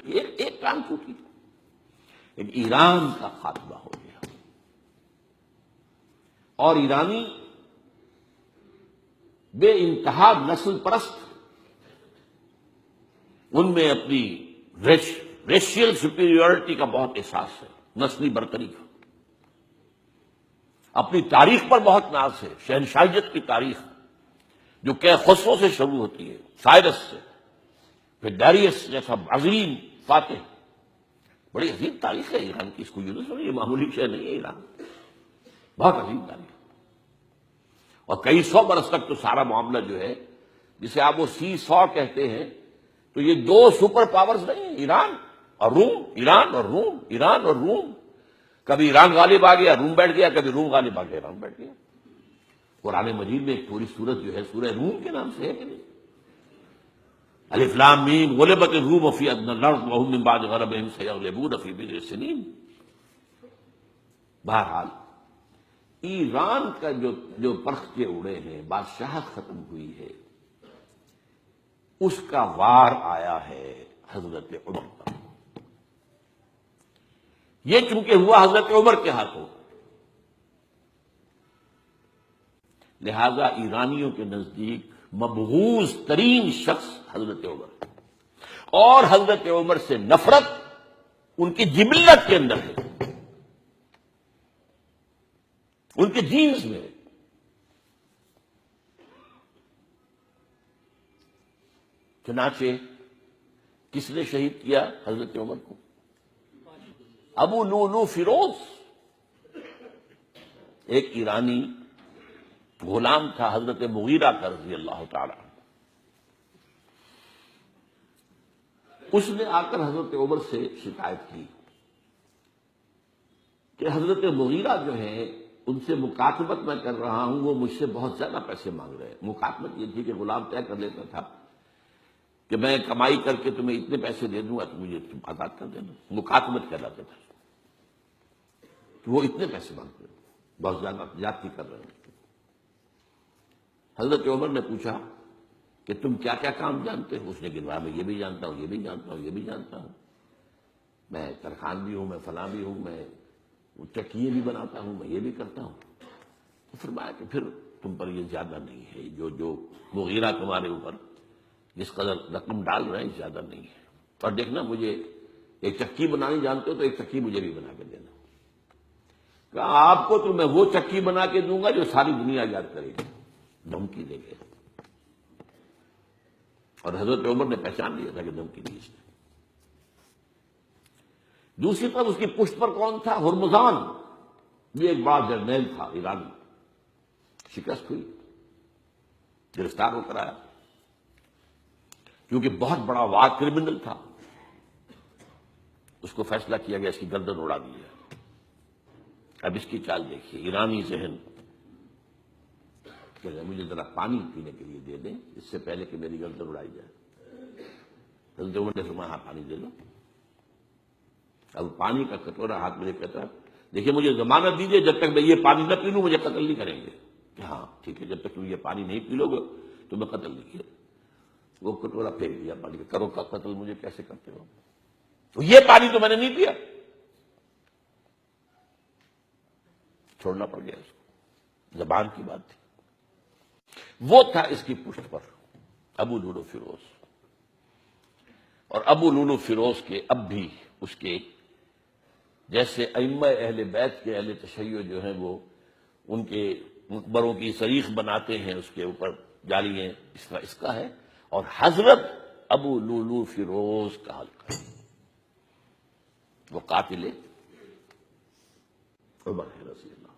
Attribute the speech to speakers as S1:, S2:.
S1: ایک ٹانگ ٹوٹی، لیکن ایران کا خاتمہ ہو گیا، اور ایرانی بے انتہا نسل پرست، ان میں اپنی ریشیل سپیریورٹی کا بہت احساس ہے، نسلی برتری کا، اپنی تاریخ پر بہت ناز ہے، شہنشاہیت کی تاریخ جو کہ خسرو سے شروع ہوتی ہے، سائرس سے، پھر ڈیریس جیسا عظیم فاتح، بڑی عظیم تاریخ ہے ایران کی، اس کو یہ معمولی شے نہیں ہے ایران، بہت عظیم تاریخ، اور کئی سو برس تک تو سارا معاملہ جو ہے جسے آپ وہ سی 100 کہتے ہیں، تو یہ دو سپر پاورز نہیں ہیں، ایران اور روم، ایران اور روم، ایران اور روم، کبھی ایران غالب آ گیا روم بیٹھ گیا، کبھی روم غالب آ گیا ایران بیٹھ گیا۔ قرآن مجید میں ایک پوری سورت جو ہے سورہ روم کے نام سے ہے کہ نہیں؟ الف لام میم غلبت الروم فی ادنی الارض وهم من بعد غلبهم سیغلبون فی بضع سنین۔ بہرحال ایران کا جو پرخچے اڑے ہیں، بادشاہت ختم ہوئی ہے، اس کا وار آیا ہے حضرت عمر پر۔ یہ چونکہ ہوا حضرت عمر کے ہاتھوں، لہذا ایرانیوں کے نزدیک مبغوض ترین شخص حضرت عمر ہے، اور حضرت عمر سے نفرت ان کی جبلت کے اندر ہے، ان کے جینز میں ہے۔ چنانچہ کس نے شہید کیا حضرت عمر کو؟ ابو لولو فیروز، ایک ایرانی غلام تھا حضرت مغیرہ کا رضی اللہ تعالی عنہ، اس نے آ کر حضرت عمر سے شکایت کی کہ حضرت مغیرہ جو ہے ان سے مکاتبت میں کر رہا ہوں، وہ مجھ سے بہت زیادہ پیسے مانگ رہے ہیں۔ مکاتبت یہ تھی کہ غلام طے کر لیتا تھا کہ میں کمائی کر کے تمہیں اتنے پیسے دے دوں گا تو مجھے تم آزاد کر دینا، مکاتبت کہلاتا تھا کہ وہ اتنے پیسے مانگتے ہیں، بہت زیادہ زیادتی کر رہے ہیں۔ حضرت عمر نے پوچھا کہ تم کیا کیا کام جانتے ہو؟ اس نے گنوایا، میں یہ بھی جانتا ہوں، یہ بھی جانتا ہوں، یہ بھی جانتا ہوں، میں ترخان بھی ہوں، میں فلاں بھی ہوں، میں چکیے بھی بناتا ہوں، میں یہ بھی کرتا ہوں۔ تو فرمایا کہ پھر تم پر یہ زیادہ نہیں ہے، جو مغیرہ تمہارے اوپر جس قدر رقم ڈال رہے ہیں زیادہ نہیں ہے، اور دیکھنا مجھے ایک چکی بنانی جانتے ہو تو ایک چکی مجھے بھی بنا کے دینا۔ کہا آپ کو تو میں وہ چکی بنا کے دوں گا جو ساری دنیا یاد کرے گی، دھمکی دے گئے، اور حضرت عمر نے پہچان لیا تھا کہ دھمکی دی اس نے۔ دوسری طرف اس کی پشت پر کون تھا؟ ہرمزان، یہ ایک بڑا جرنیل تھا ایرانی، شکست ہوئی، گرفتار ہو کر آیا، کیونکہ بہت بڑا وار کرمنل تھا، اس کو فیصلہ کیا گیا اس کی گردن اڑا دی جائے۔ اب اس کی چال دیکھیے، ایرانی ذہن کہ مجھے ذرا پانی پینے کے لیے دے دیں اس سے پہلے کہ میری گردن اڑائی جائے۔ حضرت عمر نے فرمایا ہاں پانی دے دو۔ اب پانی کا کٹورا ہاتھ میں کہتا ہے دیکھیے مجھے ضمانت دیجیے جب تک میں یہ پانی نہ پی لوں مجھے قتل نہیں کریں گے۔ کہ ہاں ٹھیک ہے، جب تک تم یہ پانی نہیں پی لو گے تو میں قتل نہیں کیا۔ وہ کٹورا پھینک دیا پانی کا، کرو کا قتل مجھے کیسے کرتے ہو؟ تو یہ پانی تو میں نے نہیں پیا، چھوڑنا پڑ گیا اس کو، زبان کی بات تھی۔ وہ تھا اس کی پشت پر ابو لولو فیروز، اور ابو لولو فیروز کے اب بھی اس کے جیسے ائمہ اہل بیت کے اہل تشیع جو ہیں وہ ان کے مقبروں کی صریح بناتے ہیں، اس کے اوپر جالیاں، اس کا ہے، اور حضرت ابو لولو فیروز کا حلقہ ہے، وہ قاتل عمر ہے رضی اللہ۔